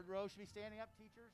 Third row should be standing up, teachers.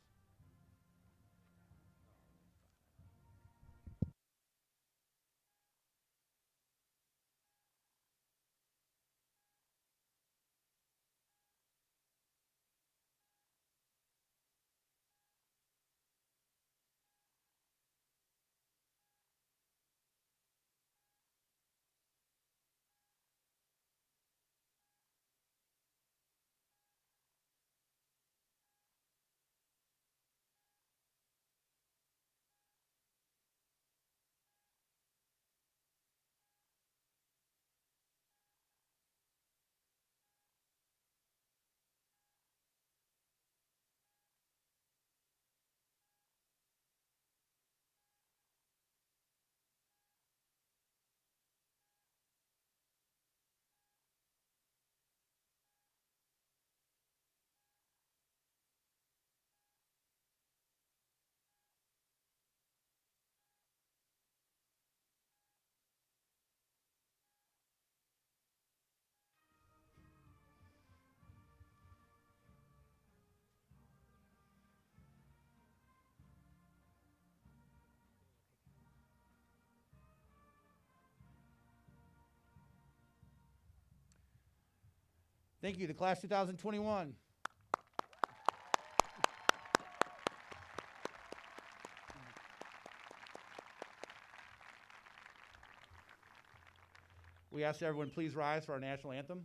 Thank you, the class 2021. We ask everyone please rise for our national anthem.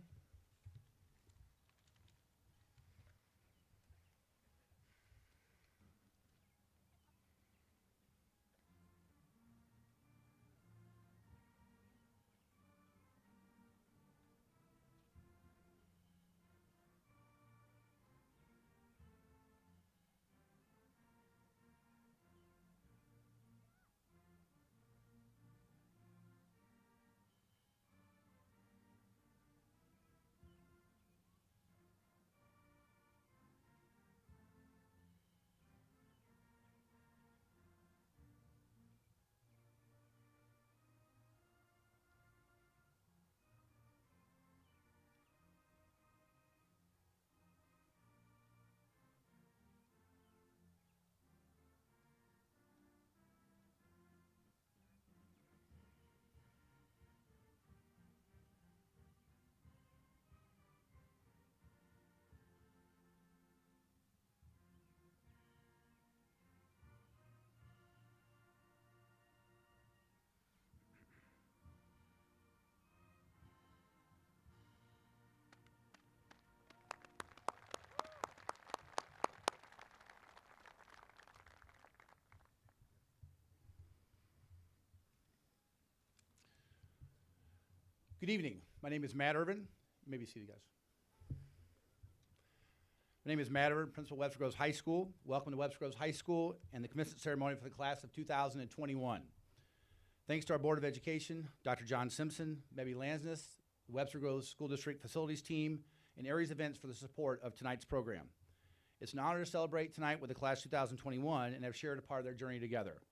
Good evening. My name is Matt Urban. You may be seated, guys. My name is Matt Urban, Principal of Webster Groves High School. Welcome to Webster Groves High School and the commencement ceremony for the class of 2021. Thanks to our Board of Education, Dr. John Simpson, Mebby Lansness, the Webster Groves School District Facilities Team, and Aries Events for the support of tonight's program. It's an honor to celebrate tonight with the class 2021 and have shared a part of their journey together.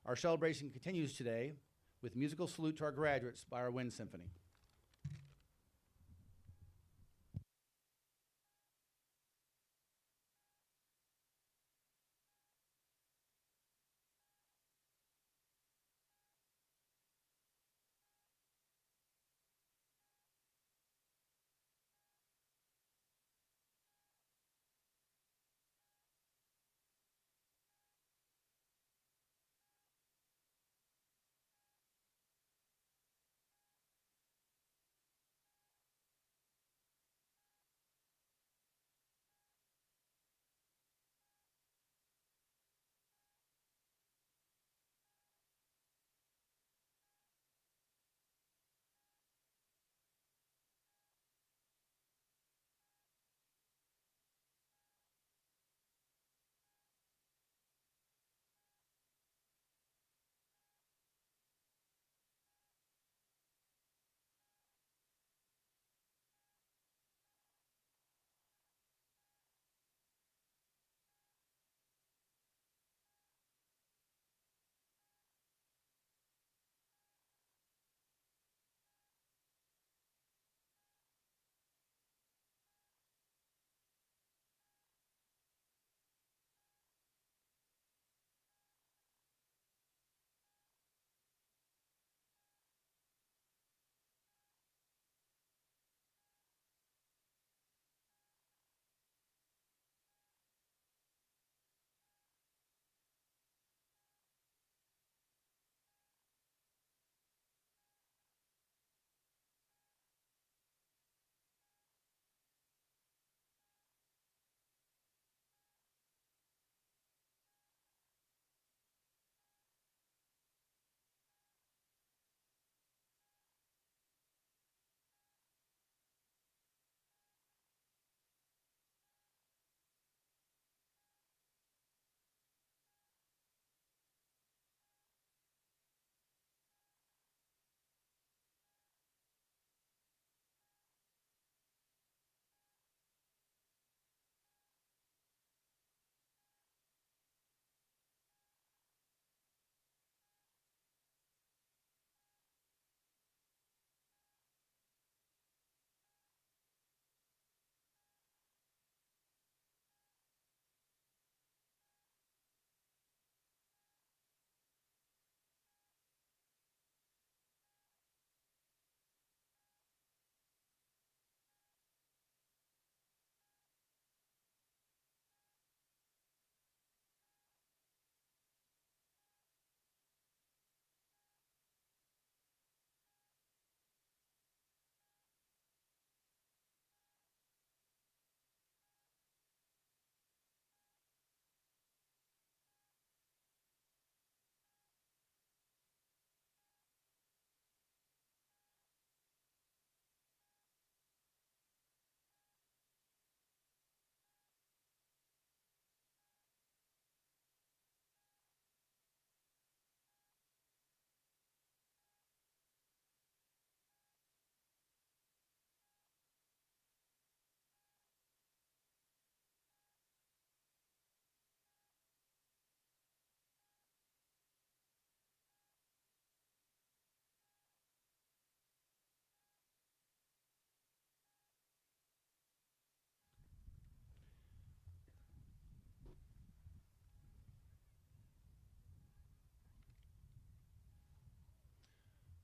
Our celebration continues today with musical salute to our graduates by our Wind Symphony.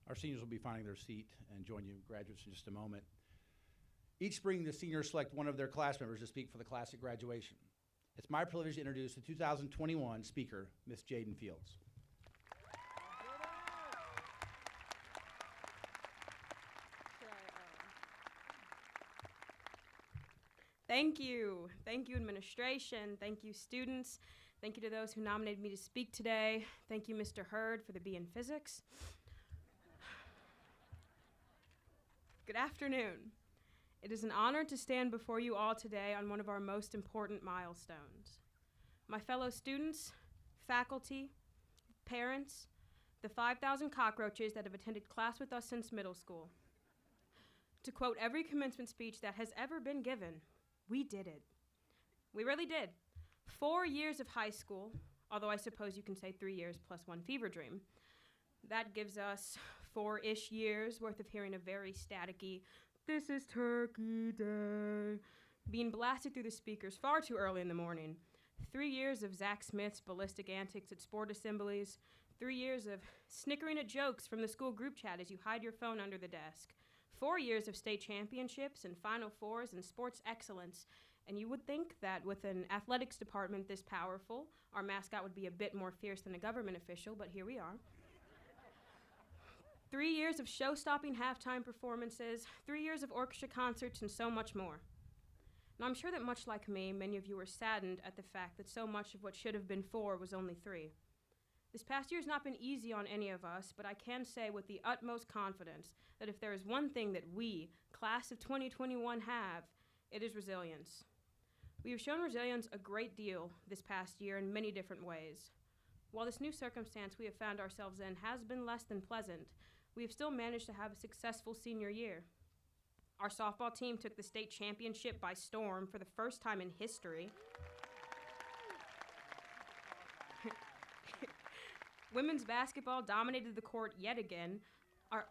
Our seniors will be finding their seat and join you graduates in just a moment. Each spring, the seniors select one of their class members to speak for the class at graduation. It's my privilege to introduce the 2021 speaker, Ms. Jaden Fields. Thank you. Thank you, administration. Thank you, students. Thank you to those who nominated me to speak today. Thank you, Mr. Hurd, for the B in physics. Good afternoon. It is an honor to stand before you all today on one of our most important milestones. My fellow students, faculty, parents, the 5,000 cockroaches that have attended class with us since middle school. To quote every commencement speech that has ever been given, we did it. We really did. 4 years of high school, although I suppose you can say 3 years plus one fever dream. That gives us 4-ish years worth of hearing a very staticky, "This is Turkey Day," being blasted through the speakers far too early in the morning. 3 years of Zach Smith's ballistic antics at sport assemblies. 3 years of snickering at jokes from the school group chat as you hide your phone under the desk. 4 years of state championships and Final Fours and sports excellence. And you would think that with an athletics department this powerful, our mascot would be a bit more fierce than a government official, but here we are. 3 years of show-stopping halftime performances, 3 years of orchestra concerts, and so much more. Now, I'm sure that much like me, many of you were saddened at the fact that so much of what should have been 4 was only 3. This past year has not been easy on any of us, but I can say with the utmost confidence that if there is one thing that we, class of 2021, have, it is resilience. We have shown resilience a great deal this past year in many different ways. While this new circumstance we have found ourselves in has been less than pleasant, we have still managed to have a successful senior year. Our softball team took the state championship by storm for the first time in history. Women's basketball dominated the court yet again. Our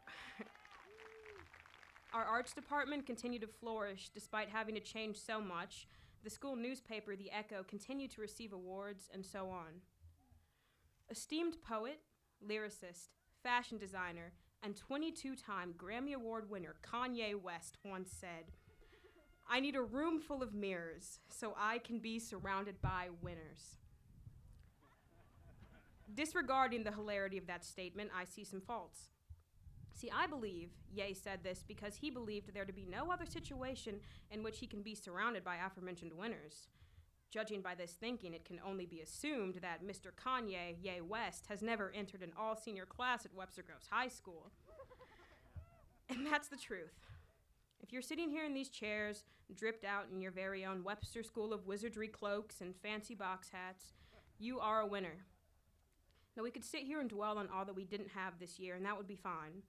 arts department continued to flourish despite having to change so much. The school newspaper, The Echo, continued to receive awards, and so on. Esteemed poet, lyricist, fashion designer, and 22-time Grammy Award winner Kanye West once said, "I need a room full of mirrors so I can be surrounded by winners." Disregarding the hilarity of that statement, I see some faults. See, I believe Ye said this because he believed there to be no other situation in which he can be surrounded by aforementioned winners. Judging by this thinking, it can only be assumed that Mr. Kanye Ye West has never entered an all-senior class at Webster High School. And that's the truth. If you're sitting here in these chairs, dripped out in your very own Webster School of Wizardry cloaks and fancy box hats, you are a winner. Now, we could sit here and dwell on all that we didn't have this year, and that would be fine.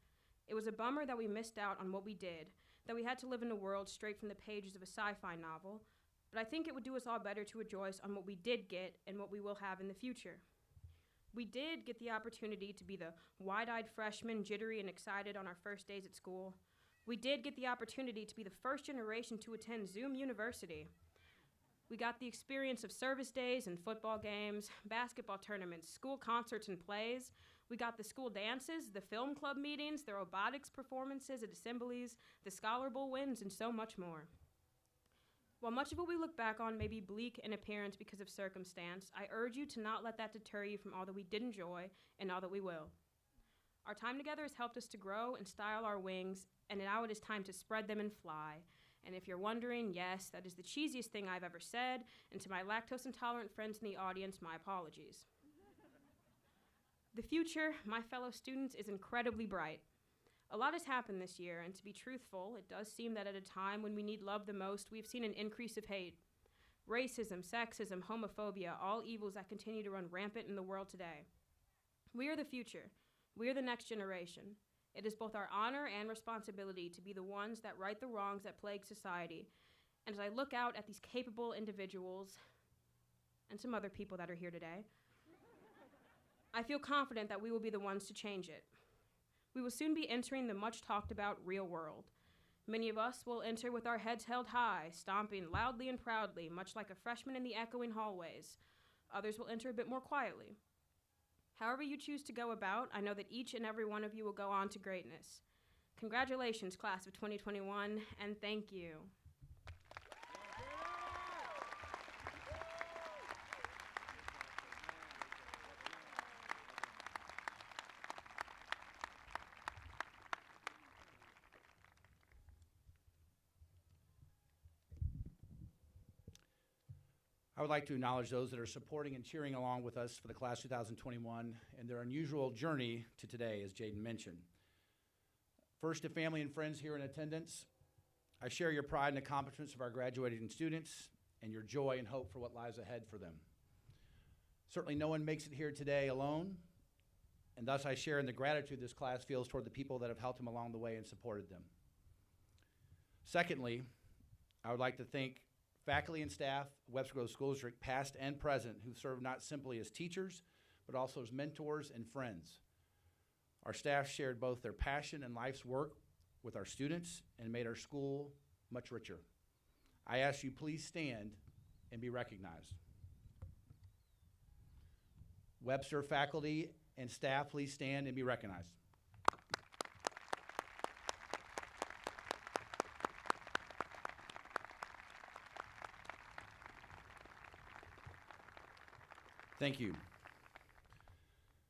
It was a bummer that we missed out on what we did, that we had to live in a world straight from the pages of a sci-fi novel, but I think it would do us all better to rejoice on what we did get and what we will have in the future. We did get the opportunity to be the wide-eyed freshman, jittery and excited on our first days at school. We did get the opportunity to be the first generation to attend Zoom University. We got the experience of service days and football games, basketball tournaments, school concerts and plays. We got the school dances, the film club meetings, the robotics performances at assemblies, the Scholar Bowl wins, and so much more. While much of what we look back on may be bleak in appearance because of circumstance, I urge you to not let that deter you from all that we did enjoy and all that we will. Our time together has helped us to grow and style our wings, and now it is time to spread them and fly. And if you're wondering, yes, that is the cheesiest thing I've ever said, and to my lactose-intolerant friends in the audience, my apologies. The future, my fellow students, is incredibly bright. A lot has happened this year, and to be truthful, it does seem that at a time when we need love the most, we've seen an increase of hate. Racism, sexism, homophobia, all evils that continue to run rampant in the world today. We are the future. We are the next generation. It is both our honor and responsibility to be the ones that right the wrongs that plague society. And as I look out at these capable individuals, and some other people that are here today, I feel confident that we will be the ones to change it. We will soon be entering the much talked about real world. Many of us will enter with our heads held high, stomping loudly and proudly, much like a freshman in the echoing hallways. Others will enter a bit more quietly. However you choose to go about, I know that each and every one of you will go on to greatness. Congratulations, class of 2021, and thank you. I would like to acknowledge those that are supporting and cheering along with us for the class 2021 and their unusual journey to today, as Jaden mentioned. First, to family and friends here in attendance, I share your pride in the accomplishments of our graduating students and your joy and hope for what lies ahead for them. Certainly no one makes it here today alone, and thus I share in the gratitude this class feels toward the people that have helped them along the way and supported them. Secondly, I would like to thank faculty and staff of Webster Groves School District, past and present, who serve not simply as teachers, but also as mentors and friends. Our staff shared both their passion and life's work with our students and made our school much richer. I ask you please stand and be recognized. Webster faculty and staff, please stand and be recognized. Thank you.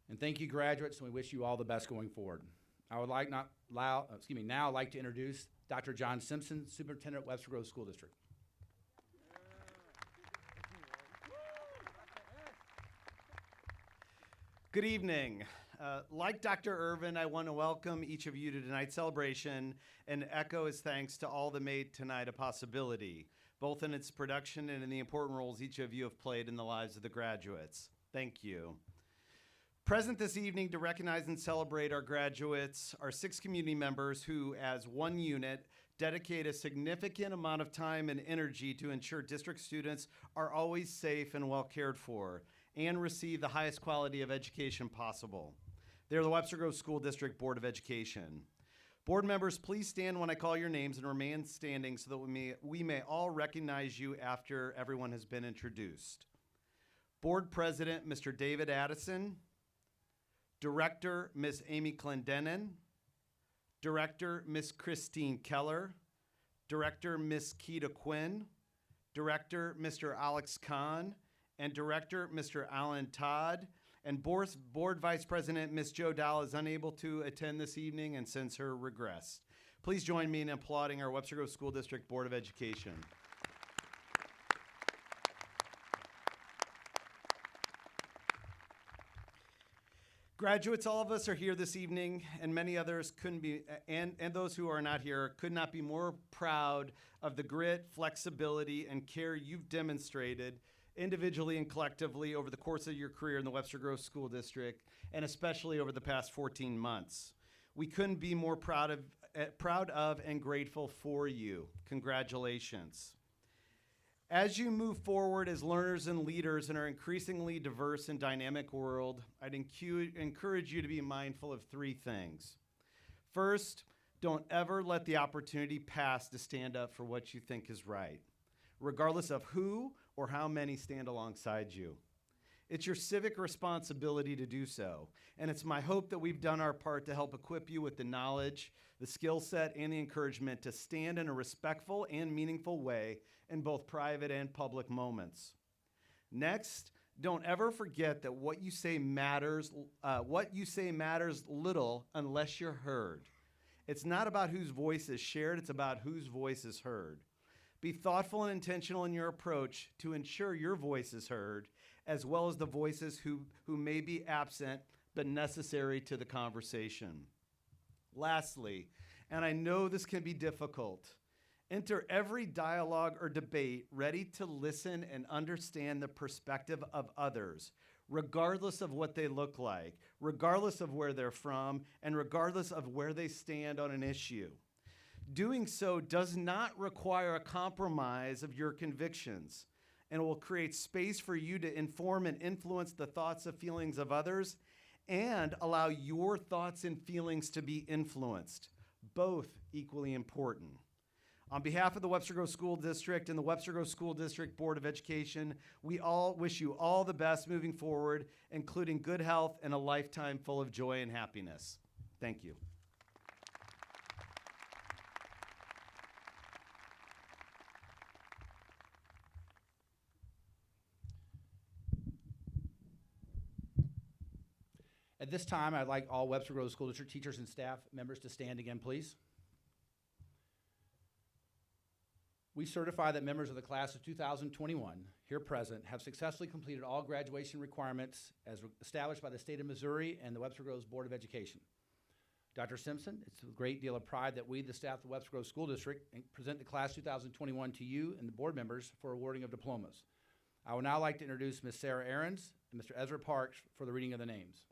And thank you, graduates, and we wish you all the best going forward. I would now like to introduce Dr. John Simpson, Superintendent at Webster Groves School District. Good evening. Like Dr. Irvin, I want to welcome each of you to tonight's celebration and echo his thanks to all that made tonight a possibility, both in its production and in the important roles each of you have played in the lives of the graduates. Thank you. Present this evening to recognize and celebrate our graduates are 6 community members who, as one unit, dedicate a significant amount of time and energy to ensure district students are always safe and well cared for and receive the highest quality of education possible. They're the Webster Groves School District Board of Education. Board members, please stand when I call your names and remain standing so that we may all recognize you after everyone has been introduced. Board President, Mr. David Addison. Director, Ms. Amy Clendenin. Director, Ms. Christine Keller. Director, Ms. Keita Quinn. Director, Mr. Alex Kahn. And Director, Mr. Alan Todd. And Board Vice President, Ms. Jo Dahl, is unable to attend this evening and sends her regrets. Please join me in applauding our Webster Groves School District Board of Education. Graduates, all of us are here this evening, and many others couldn't be, and those who are not here could not be more proud of the grit, flexibility, and care you've demonstrated individually and collectively over the course of your career in the Webster Groves School District, and especially over the past 14 months. We couldn't be more proud of and grateful for you. Congratulations. As you move forward as learners and leaders in our increasingly diverse and dynamic world, I'd encourage you to be mindful of 3 things. First, don't ever let the opportunity pass to stand up for what you think is right, regardless of who or how many stand alongside you. It's your civic responsibility to do so, and it's my hope that we've done our part to help equip you with the knowledge, the skill set, and the encouragement to stand in a respectful and meaningful way in both private and public moments. Next, don't ever forget that what you say matters little unless you're heard. It's not about whose voice is shared, it's about whose voice is heard. Be thoughtful and intentional in your approach to ensure your voice is heard, as well as the voices who may be absent but necessary to the conversation. Lastly, and I know this can be difficult, enter every dialogue or debate ready to listen and understand the perspective of others, regardless of what they look like, regardless of where they're from, and regardless of where they stand on an issue. Doing so does not require a compromise of your convictions, and will create space for you to inform and influence the thoughts and feelings of others and allow your thoughts and feelings to be influenced, both equally important. On behalf of the Webster Grove School District and the Webster Grove School District Board of Education, we all wish you all the best moving forward, including good health and a lifetime full of joy and happiness. Thank you. At this time, I'd like all Webster Grove School District teachers and staff members to stand again, please. We certify that members of the class of 2021 here present have successfully completed all graduation requirements as established by the state of Missouri and the Webster Groves Board of Education. Dr. Simpson, it's with a great deal of pride that we, the staff of the Webster Grove School District, present the class 2021 to you and the board members for awarding of diplomas. I would now like to introduce Ms. Sarah Ahrens and Mr. Ezra Parks for the reading of the names.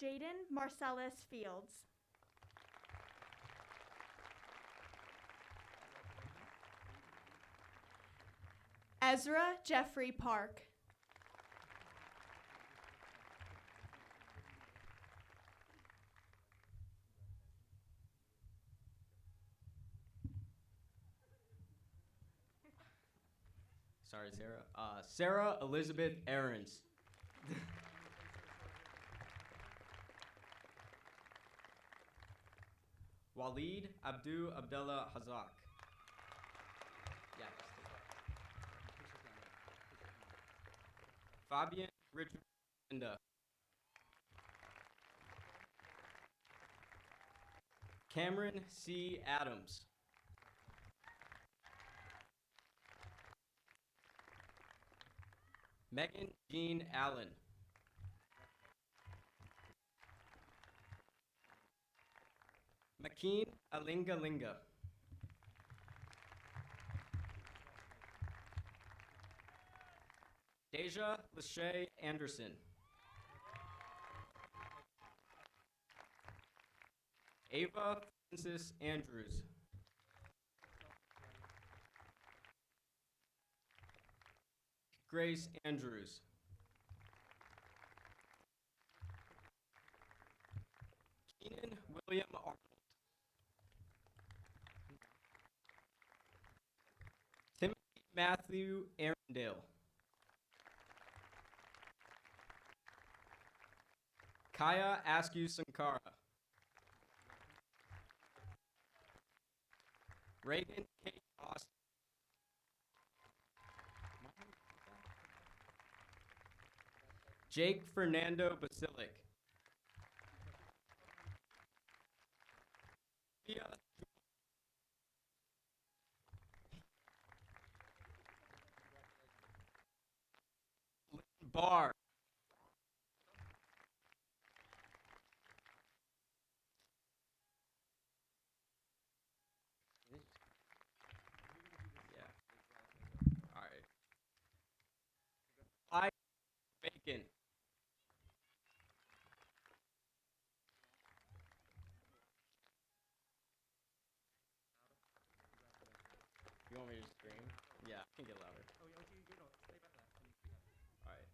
Jaden Marcellus Fields. Ezra Jeffrey Park. Sorry, Sarah. Sarah Elizabeth Ahrens. Waleed Abdu Abdullah Hazak. Yeah, Fabian Richard Linda. Cameron C. Adams. Megan Jean Allen. Makeen Alinga Linga. Deja Lachey Anderson. Ava Francis Andrews. Grace Andrews. Keenan William Arnold. Timothy Matthew Arundale. Kaya Askew Sankara. Reagan Kate Austin. Jake Fernando Basilic. Barr. Yeah. All right. I Bacon. You want me to scream? Yeah, I can get louder. All right.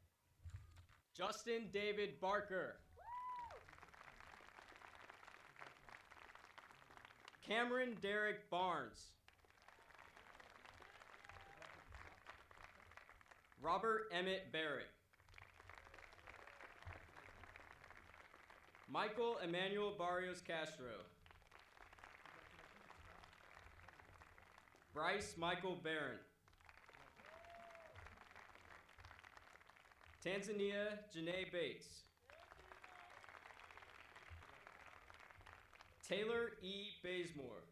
Justin David Barker. Cameron Derek Barnes. Robert Emmett Barrett. Michael Emmanuel Barrios Castro. Bryce Michael Barron. Tanzania Janae Bates. Taylor E. Bazemore.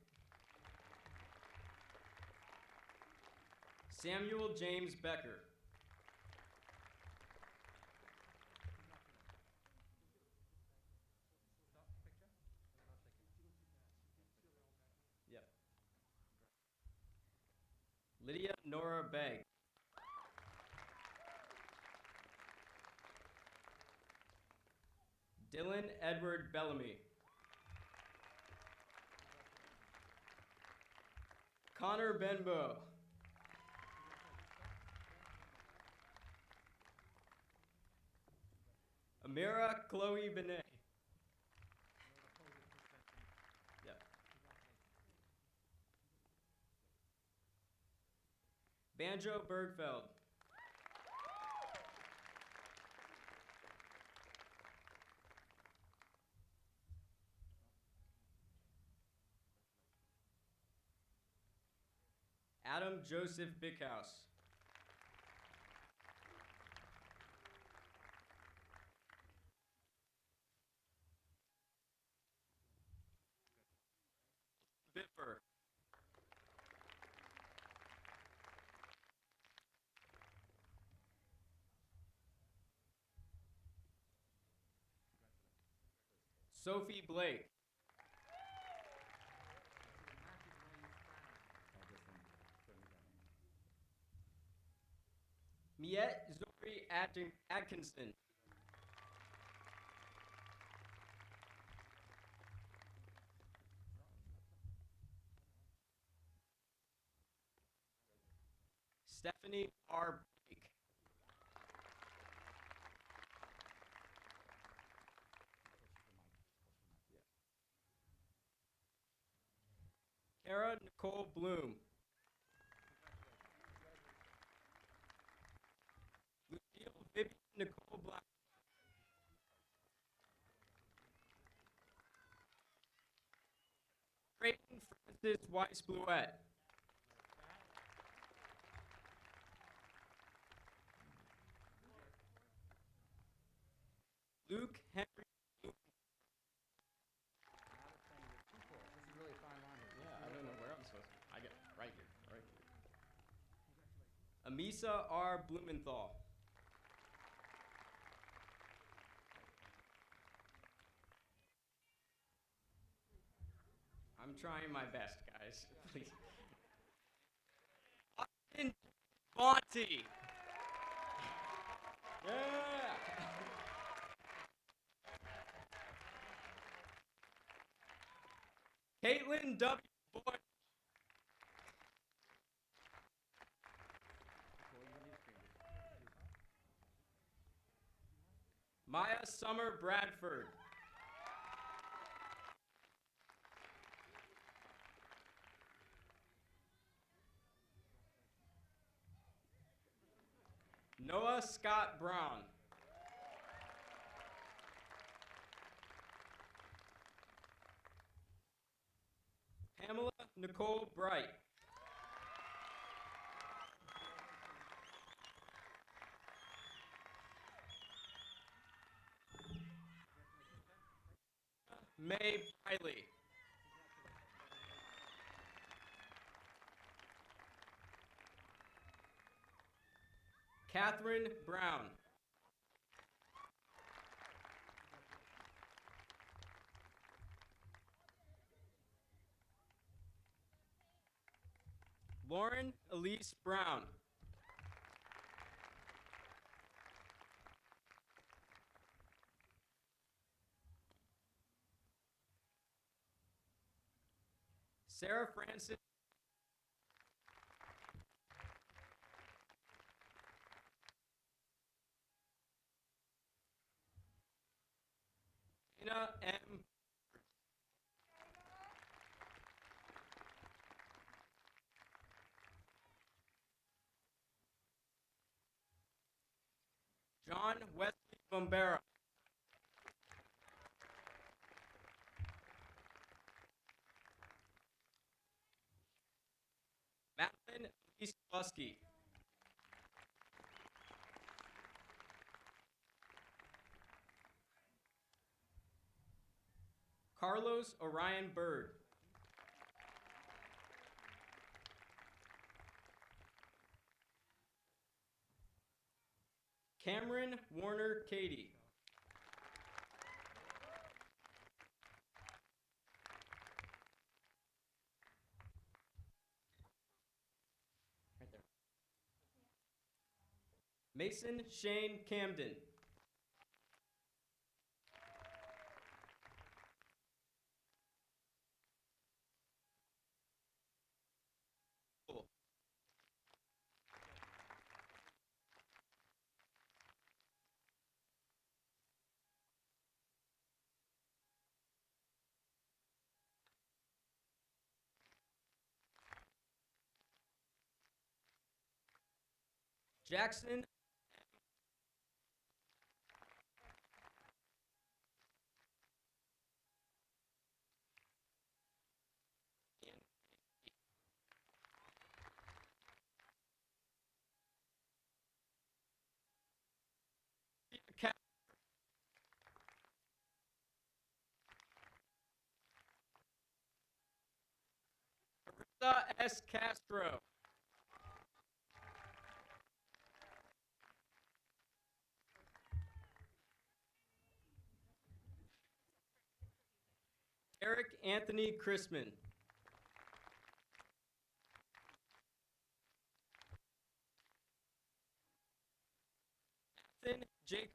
Samuel James Becker. Yep. Lydia Nora Begg. Dylan Edward Bellamy. Connor Benbow. Amira Chloe Benet. Yep. Banjo Bergfeld. Adam Joseph Bickhouse. Biffer. Sophie Blake. Miette Zori Atkinson. Stephanie R. Blake. Kara Nicole Bloom. Lucille Vivian Nicole Black. Creighton Francis Weiss Bluette. Luke Henry. This is really a fine line here. Yeah, I don't know where I'm supposed to. I get right here, right here. Amisa R. Blumenthal. I'm trying my best, guys. Please. Austin Bonte. Yeah. Caitlin W. Boyd. Maya Summer Bradford. Noah Scott Brown. Pamela Nicole Bright. May Riley. Catherine Brown. Lauren Elise Brown. Sarah Francis. Tina M. John Wesley Bombera. Madeline Elise Lusky. Carlos Orion Bird. Cameron Warner Cady. Right there. Mason Shane Camden. Cool. Jackson Carissa S. Castro. Eric Anthony Chrisman. Nathan Jacob.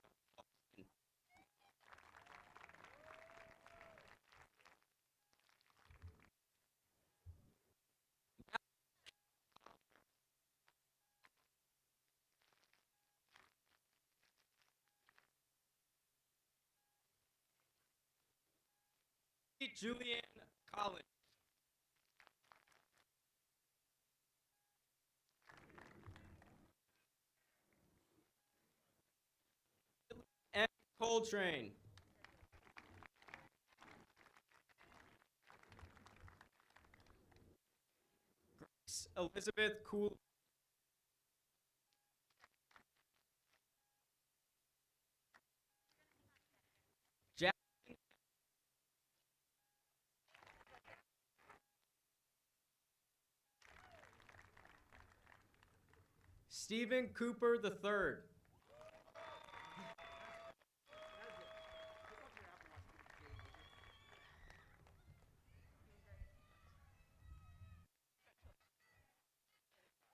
Julianne Collins. M. Coltrane. Grace Elizabeth Cool. Jack Stephen Cooper III.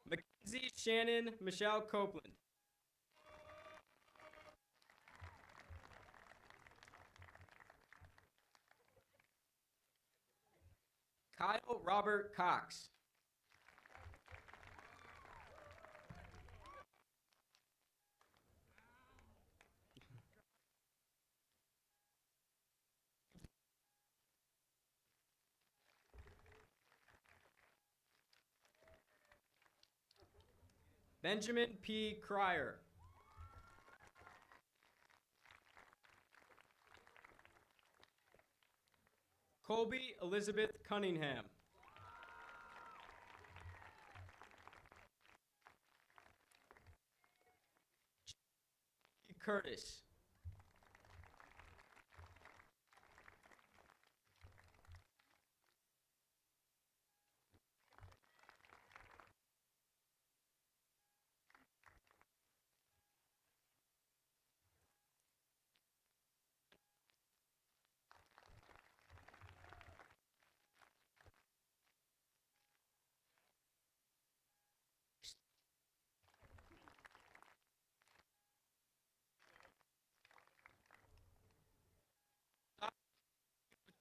Mackenzie Shannon Michelle Copeland. Kyle Robert Cox. Benjamin P. Cryer. Colby Elizabeth Cunningham. Curtis.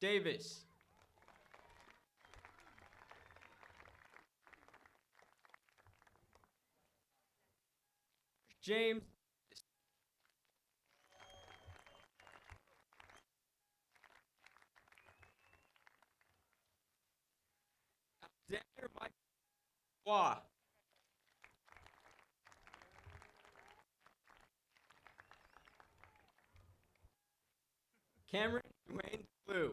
Davis. James. Alexander Michael Waugh. Cameron Dwayne Blue.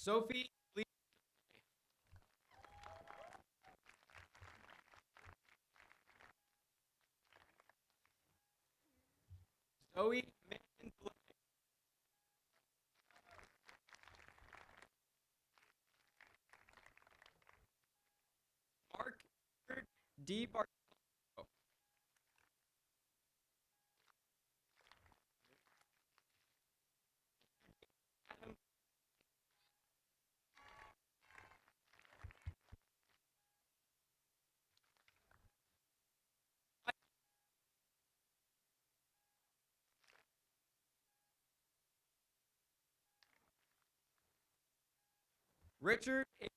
Sophie Lee. D. Bar- Richard. A.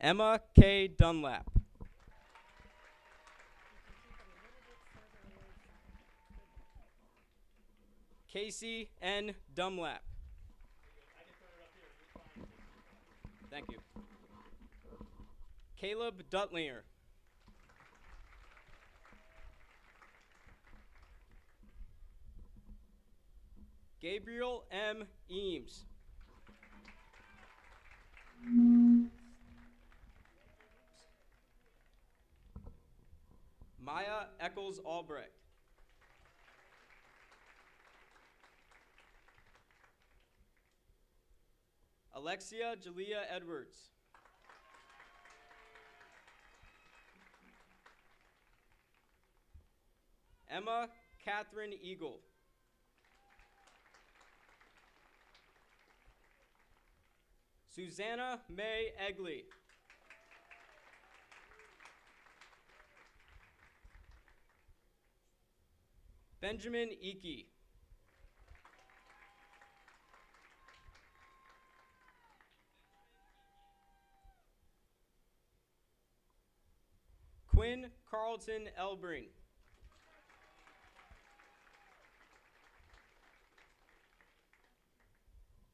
Emma K. Dunlap. Casey N. Dunlap. Thank you. Caleb Dutlinger. Gabriel M. Eames. Maya Eccles Albrecht. Alexia Jalea Edwards. Emma Catherine Eagle. Susanna May Egley. Benjamin Eakey. Quinn Carlton Elbring.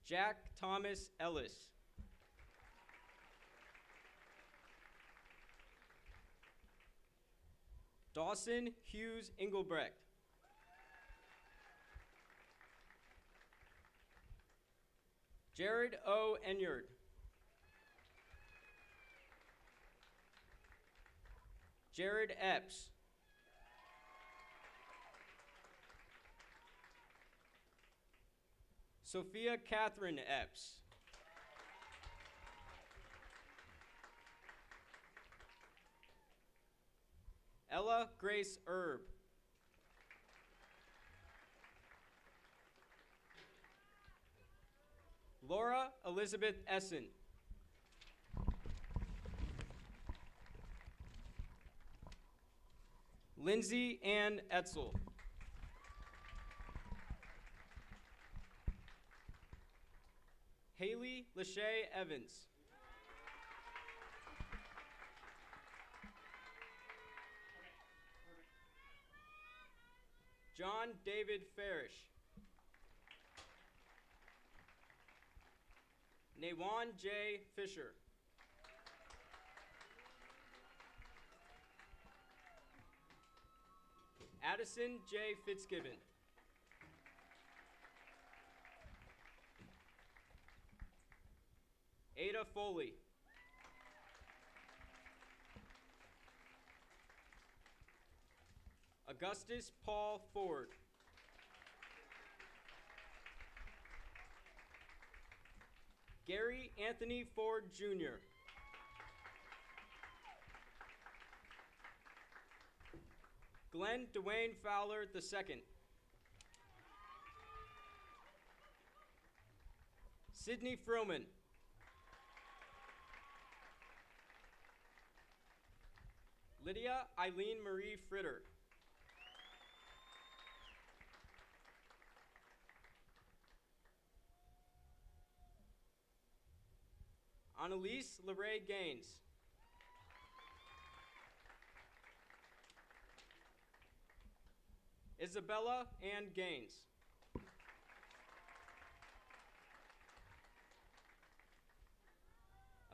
Jack Thomas Ellis. Dawson Hughes Engelbrecht. Jared O. Enyard. Jared Epps. Sophia Catherine Epps. Ella Grace Erb. Laura Elizabeth Essen. Lindsay Ann Etzel. Haley Lachey Evans. John David Farish. Nawan J. Fisher. Addison J. Fitzgibbon. Ada Foley. Augustus Paul Ford. Gary Anthony Ford Jr. Glenn Dwayne Fowler II. Sydney Froman. Lydia Eileen Marie Fritter. Annalise LeRae Gaines. Isabella Ann Gaines.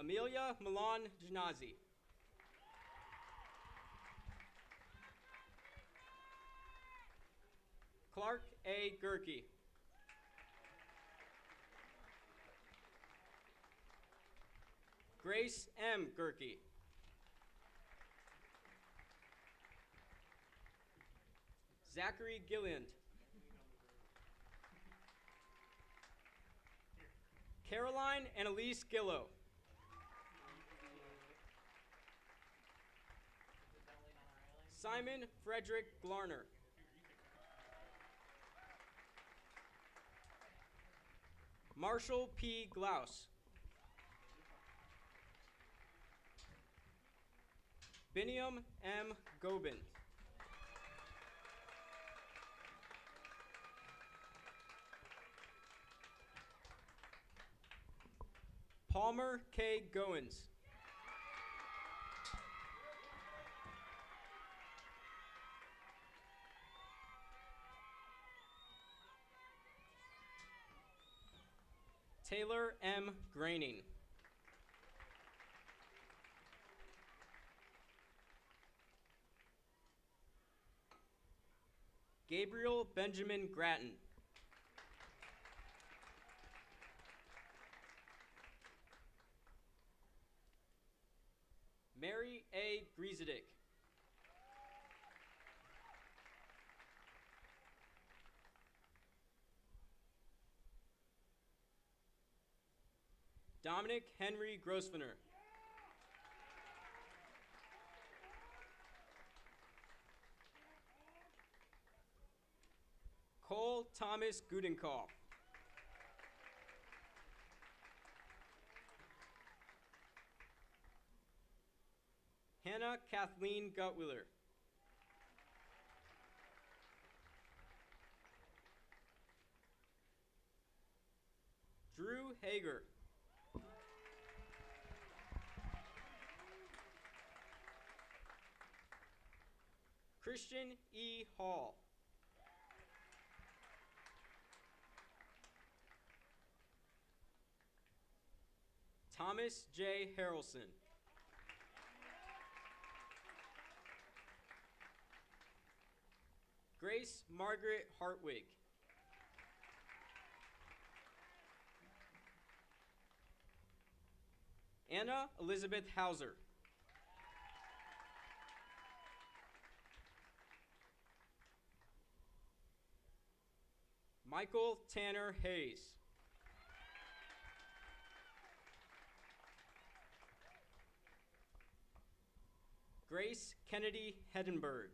Amelia Milan Janazi. Clark A. Gerke. Grace M. Gerke. Zachary Gilliand. Caroline Annalise Gillow. Simon Frederick Glarner. Marshall P. Glaus. Biniam M. Gobin. Palmer K. Goins. Taylor M. Graining. Gabriel Benjamin Grattan. Mary A. Griezedick. Dominic Henry Grosvenor. Cole Thomas Gudenkauf. Hannah Kathleen Gutwiller. Drew Hager. Christian E. Hall. Thomas J. Harrelson. Grace Margaret Hartwig. Anna Elizabeth Hauser. Michael Tanner Hayes. Grace Kennedy Hedenberg.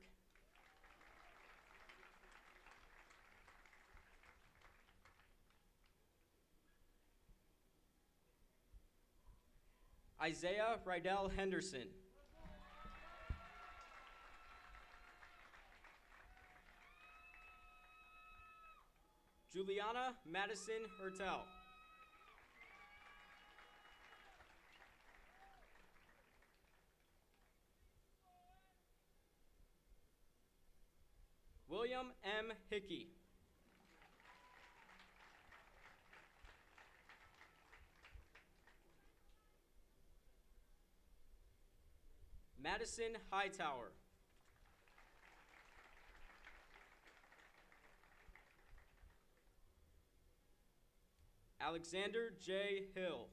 Isaiah Rydell Henderson. Juliana Madison Hertel. William M. Hickey. Madison Hightower. Alexander J. Hill.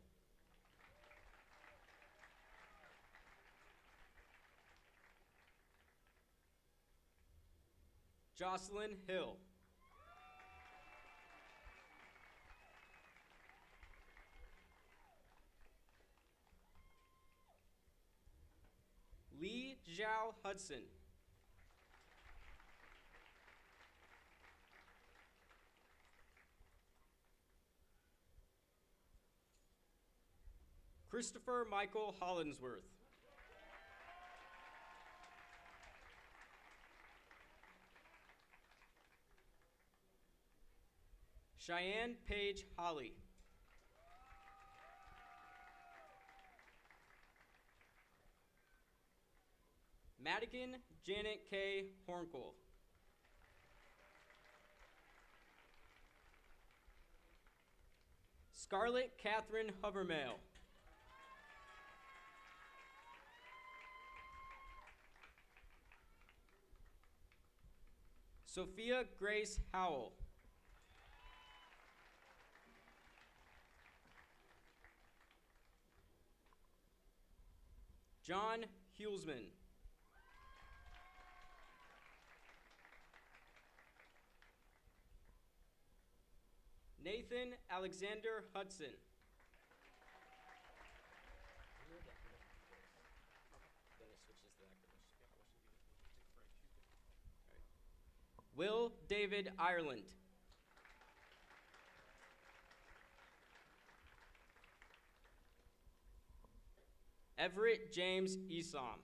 Jocelyn Hill. Lee Zhao Hudson. Christopher Michael Hollinsworth. Cheyenne Paige Holly. Madigan Janet K. Horncool. Scarlett Catherine Hovermail. Sophia Grace Howell. John Hulsman. Nathan Alexander Hudson. Will David Ireland. Everett James Esom.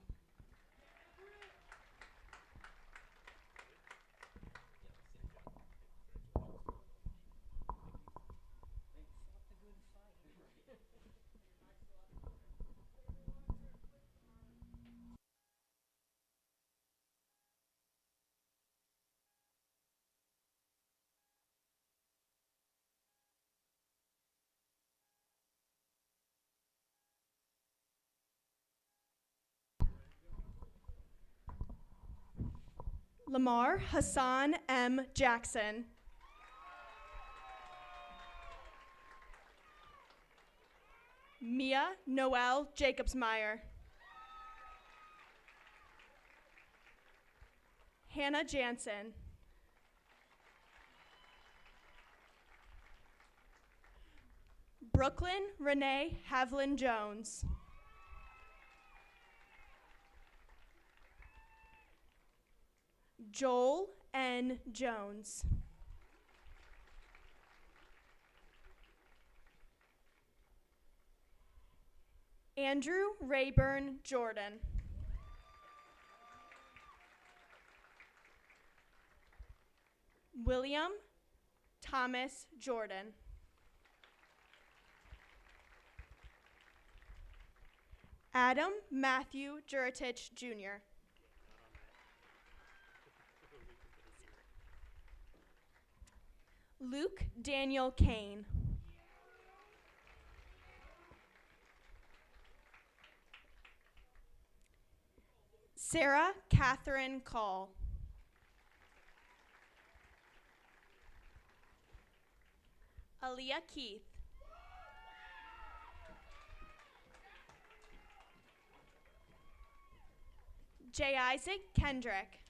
Lamar Hassan M. Jackson. Mia Noel Jacobsmeyer. Hannah Jansen. Brooklyn Renee Havlin Jones. Joel N. Jones. Andrew Rayburn Jordan. William Thomas Jordan. Adam Matthew Juritich Jr. Luke Daniel Kane. Sarah Catherine Call. Aaliyah Keith. J. Isaac Kendrick.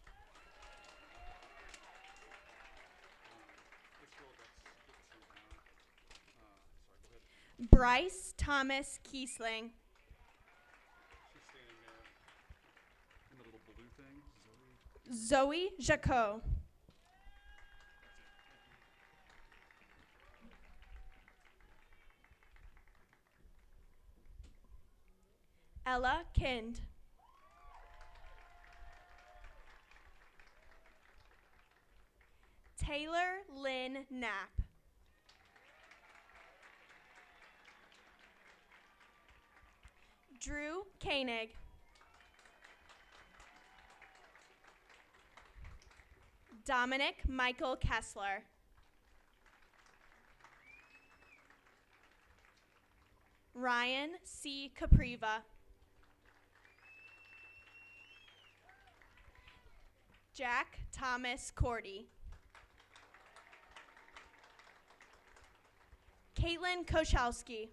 Bryce Thomas Kiesling. Zoe Jacot. Ella Kind. Taylor Lynn Knapp. Drew Koenig. Dominic Michael Kessler. Ryan C. Capriva. Jack Thomas Cordy. Caitlin Koszalski.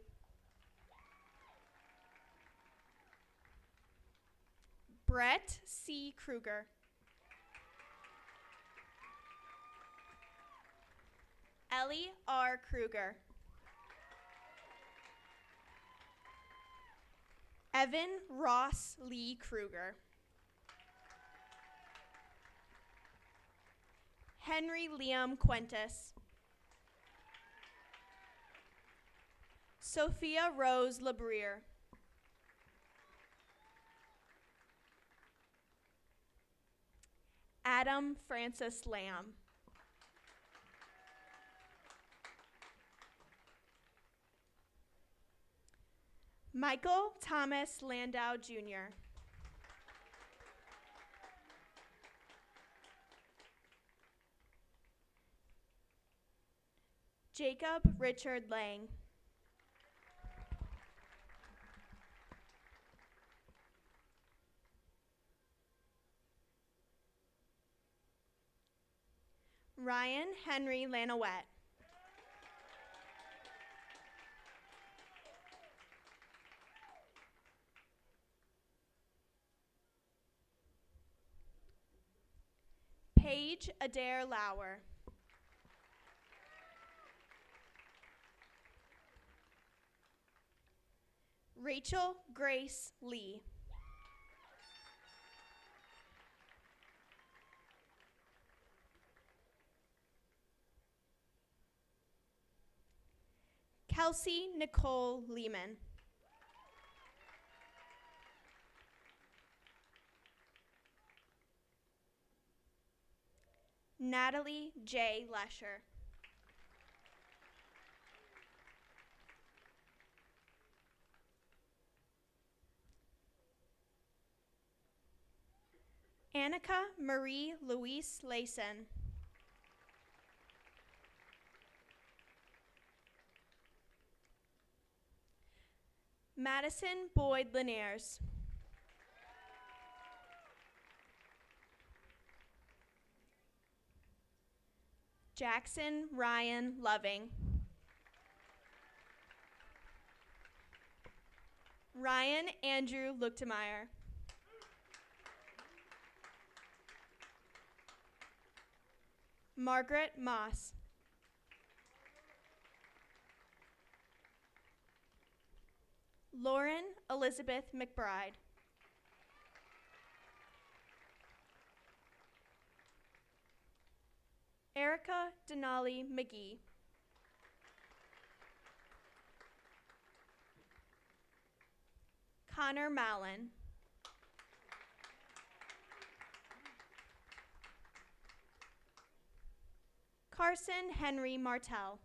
Brett C. Kruger. Ellie R. Kruger. Evan Ross Lee Kruger. Henry Liam Quentis. Sophia Rose Labriere. Adam Francis Lamb. Michael Thomas Landau Jr. Jacob Richard Lang. Ryan Henry Lanowette. Paige Adair Lauer. Rachel Grace Lee. Kelsey Nicole Lehman. Natalie J. Lesher. Annika Marie Louise Layson. Madison Boyd Linares. Jackson Ryan Loving. Ryan Andrew Luchtemeier. Margaret Moss. Lauren Elizabeth McBride. Erica Denali McGee. Connor Mallon. Carson Henry Martell.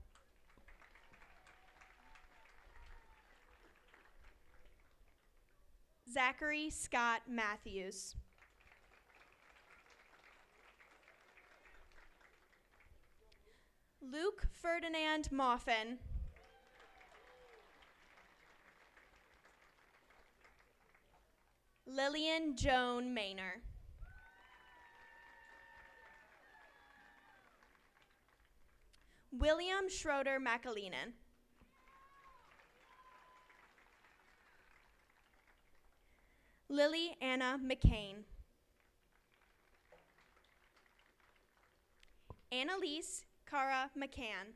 Zachary Scott Matthews. Luke Ferdinand Moffin. Lillian Joan Maynor. William Schroeder McAleenan. Lily Anna McCain. Annalise Cara McCann.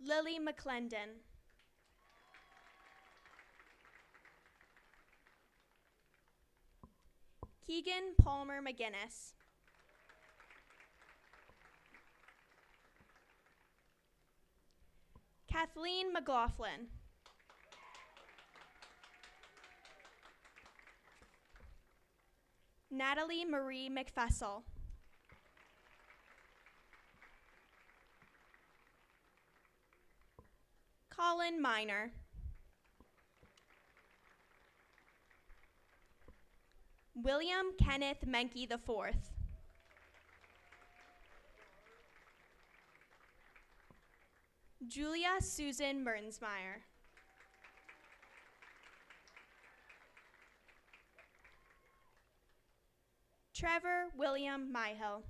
Lily McClendon. Keegan Palmer McGinnis. Kathleen McLaughlin. Natalie Marie McFessel. Colin Miner. William Kenneth Menke IV. Julia Susan Mertensmeyer. Trevor William Myhill.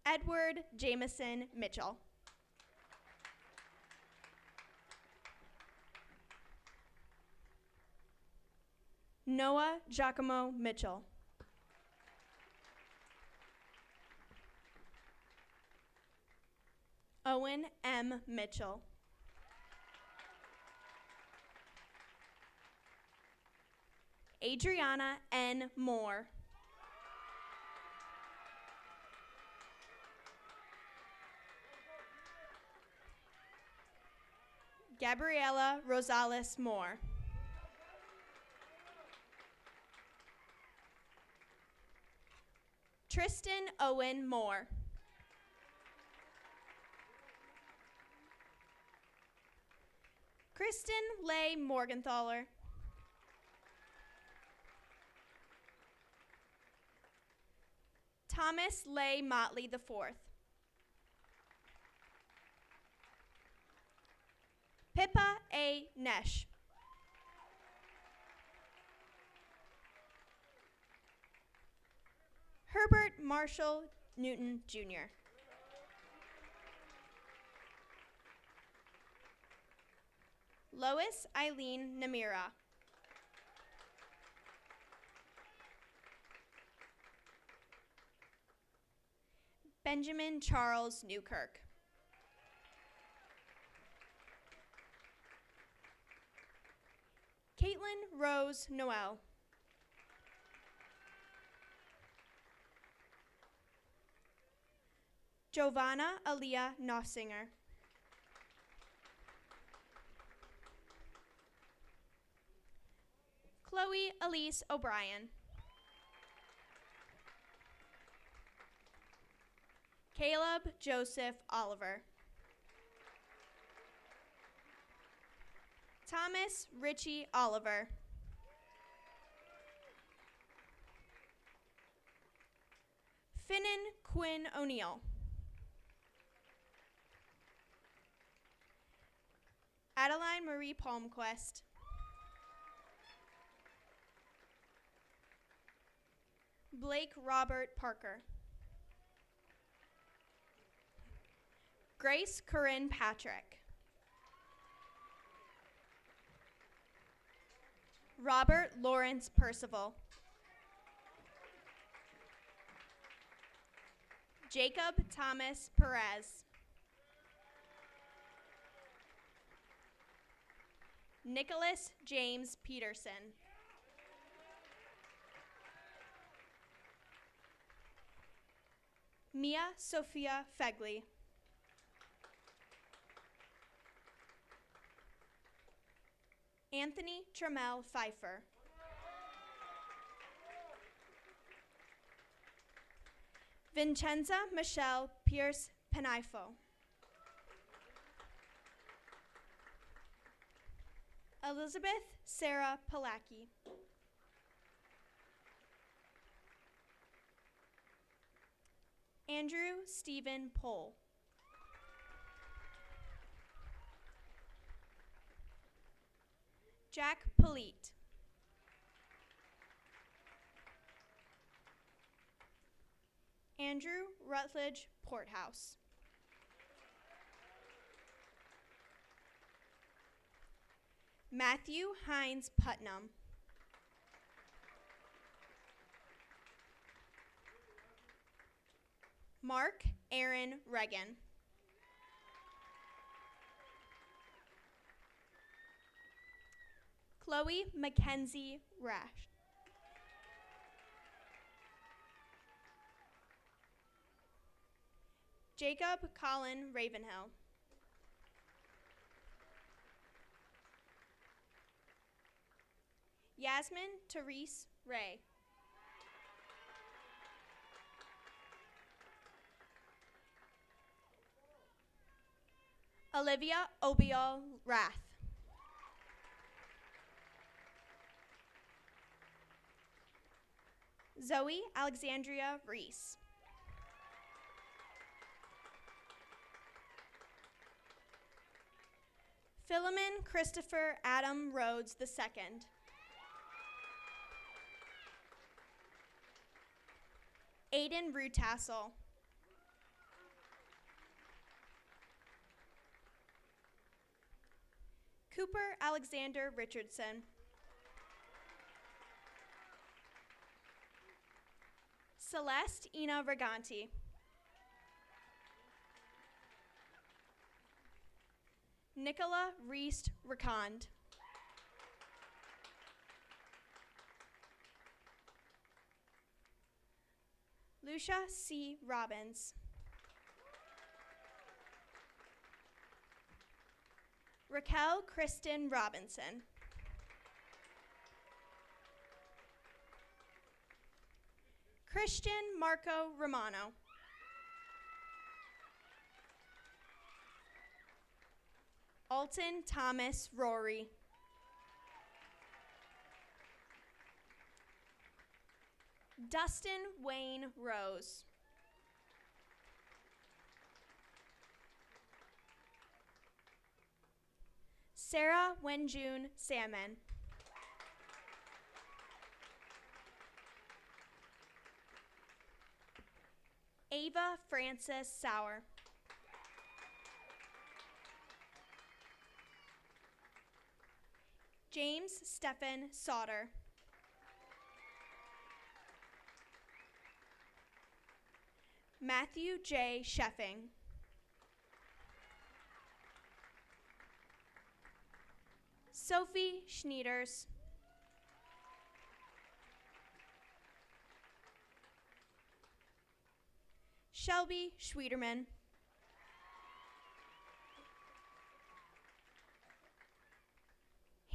Edward Jameson Mitchell. Noah Giacomo Mitchell. Owen M. Mitchell. Adriana N. Moore. Gabriela Rosales Moore. Tristan Owen Moore. Kristen Leigh Morgenthaler. Thomas Leigh Motley IV. Pippa A. Nesh. Herbert Marshall Newton Jr. Lois Eileen Namira. Benjamin Charles Newkirk. Caitlin Rose Noel. Giovanna Aaliyah Nossinger. Chloe Elise O'Brien. Caleb Joseph Oliver. Thomas Richie Oliver. Finnan Quinn O'Neill. Adeline Marie Palmquist. Blake Robert Parker. Grace Corinne Patrick. Robert Lawrence Percival. Jacob Thomas Perez. Nicholas James Peterson. Mia Sophia Fegley. Anthony Trammell Pfeiffer. Vincenza Michelle Pierce Penifo. Elizabeth Sarah Palacki. Andrew Stephen Pohl. Jack Polite. Andrew Rutledge Porthouse. Matthew Hines Putnam. Mark Aaron Reagan. Chloe Mackenzie Rash. Jacob Colin Ravenhill. Yasmin Therese Ray. Olivia Obiol Rath. Zoe Alexandria Reese. Philemon Christopher Adam Rhodes II. Aiden Rutassel. Cooper Alexander Richardson. Celeste Ina Reganti. Nicola Reist Ricond. Lucia C. Robbins. Raquel Kristen Robinson. Christian Marco Romano. Dalton Thomas Rory. Dustin Wayne Rose. Sarah Wenjun Salmon. Ava Frances Sauer. James Stephen Sauter. Matthew J. Sheffing. Sophie Schneiders. Shelby Schwederman.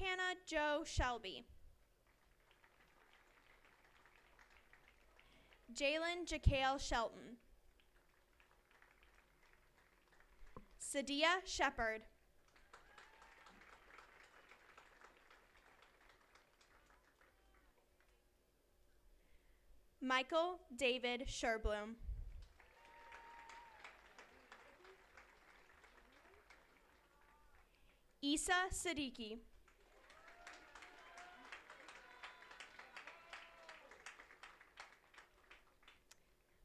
Hannah Jo Shelby. Jalen Jacale Shelton. Sadia Shepard. Michael David Sherblum. Isa Siddiqui.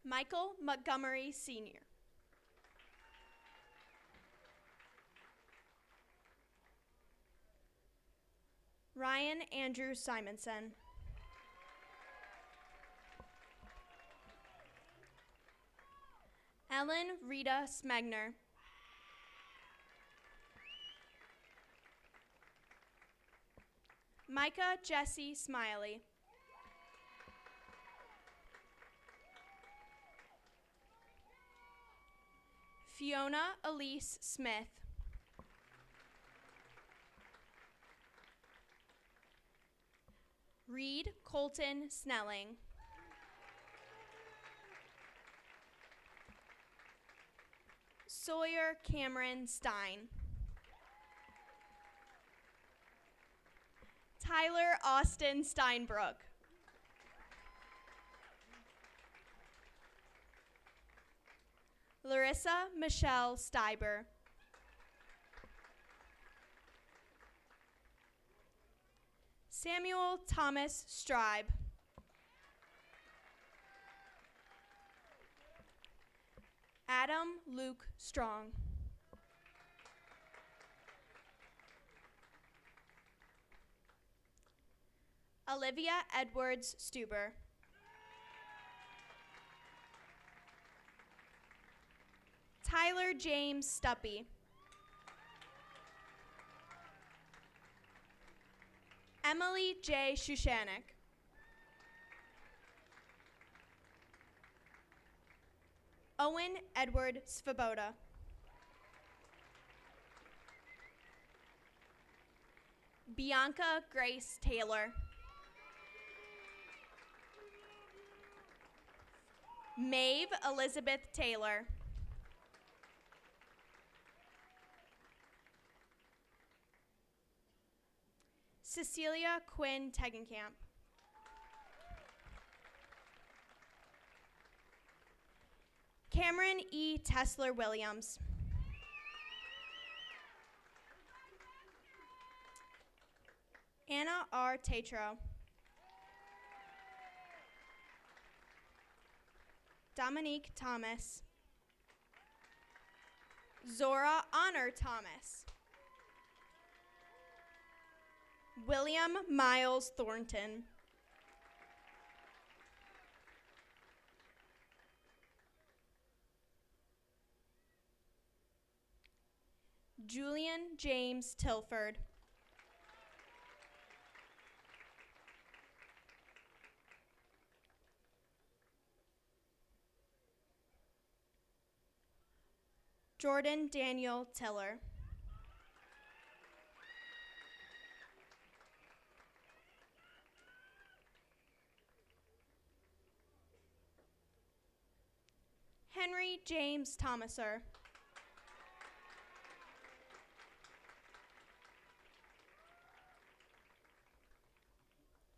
Michael Montgomery Sr. Ryan Andrew Simonson. Ellen Rita Smegner. Micah Jesse Smiley. Fiona Elise Smith. Reed Colton Snelling. Sawyer Cameron Stein. Tyler Austin Steinbrook. Larissa Michelle Steiber. Samuel Thomas Stribe. Adam Luke Strong. Olivia Edwards Stuber. Tyler James Stuppy. Emily J. Shushanik. Owen Edward Svoboda. Bianca Grace Taylor. Maeve Elizabeth Taylor. Cecilia Quinn Tegenkamp. Cameron E. Tesler Williams. Anna R. Tatro. Dominique Thomas. Zora Honor Thomas. William Miles Thornton. Julian James Tilford. Jordan Daniel Tiller. Henry James Thomaser.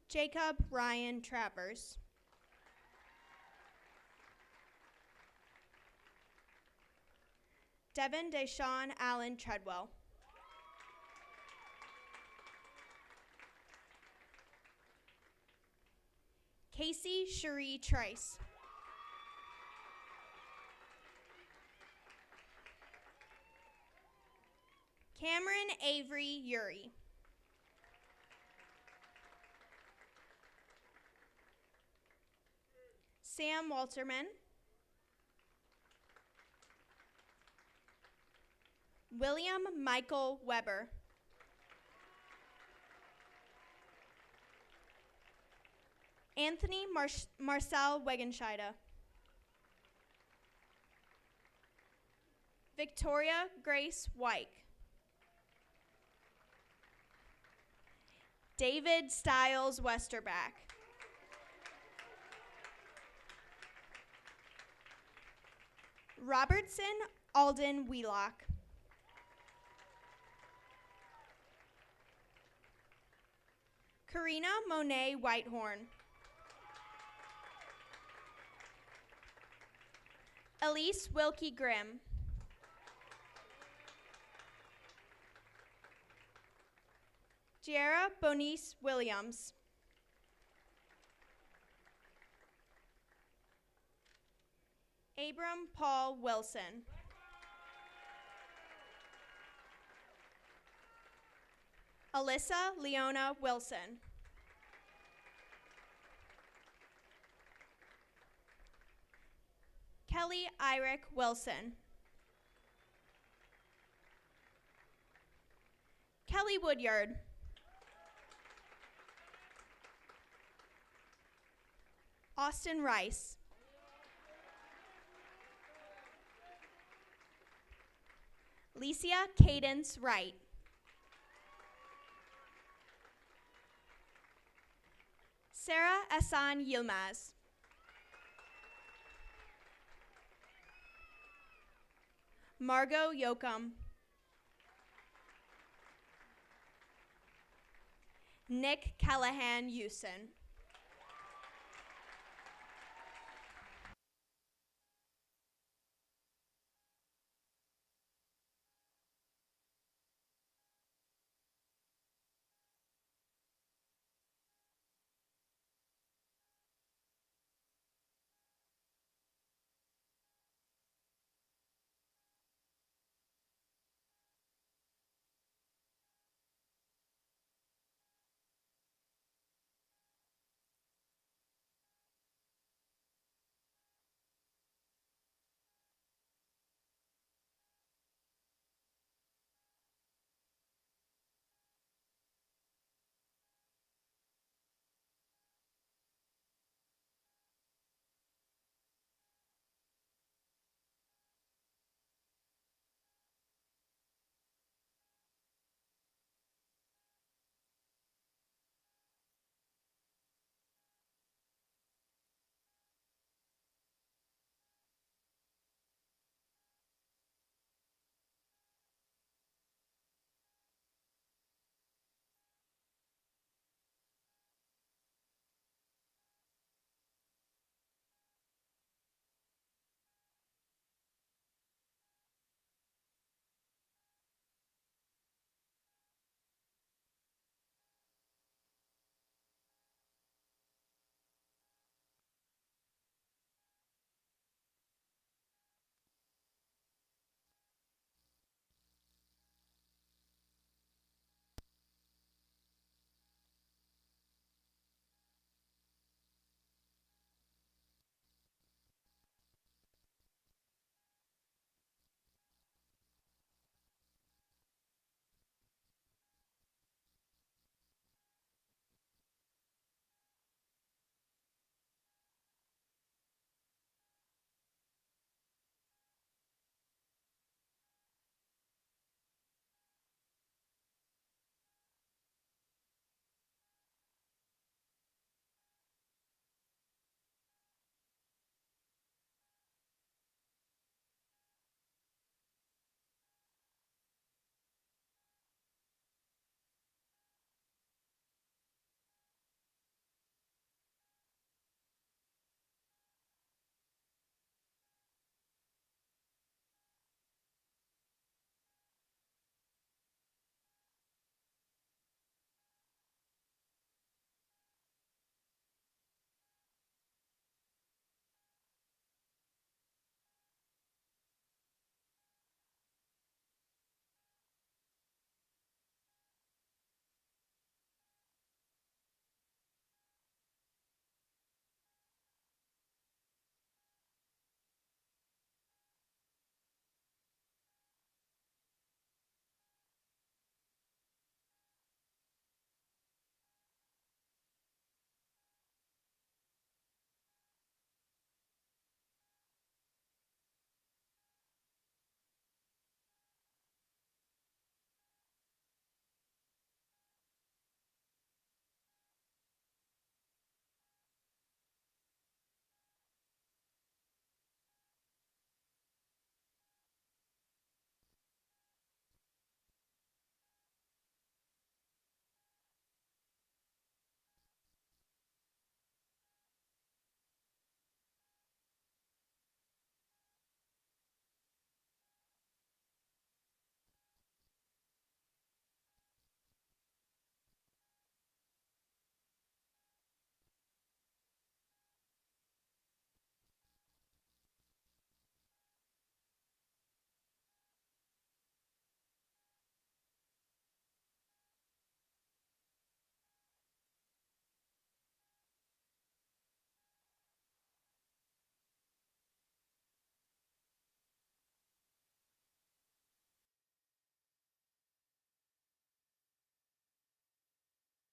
Jacob Ryan Travers. Devin Deshawn Allen Treadwell. Casey Cherie Trice. Cameron Avery Uri. Sam Walterman. William Michael Weber. Anthony Marcel Wegenscheide. Victoria Grace White. David Stiles Westerback. Robertson Alden Wheelock. Karina Monet Whitehorn. Elise Wilkie Grimm. Giera Bonice Williams. Abram Paul Wilson. Alyssa Leona Wilson. Kelly Irick Wilson. Kelly Woodyard. Austin Rice. Licia Cadence Wright. Sarah Asan Yilmaz. Margot Yoakum. Nick Callahan Houston.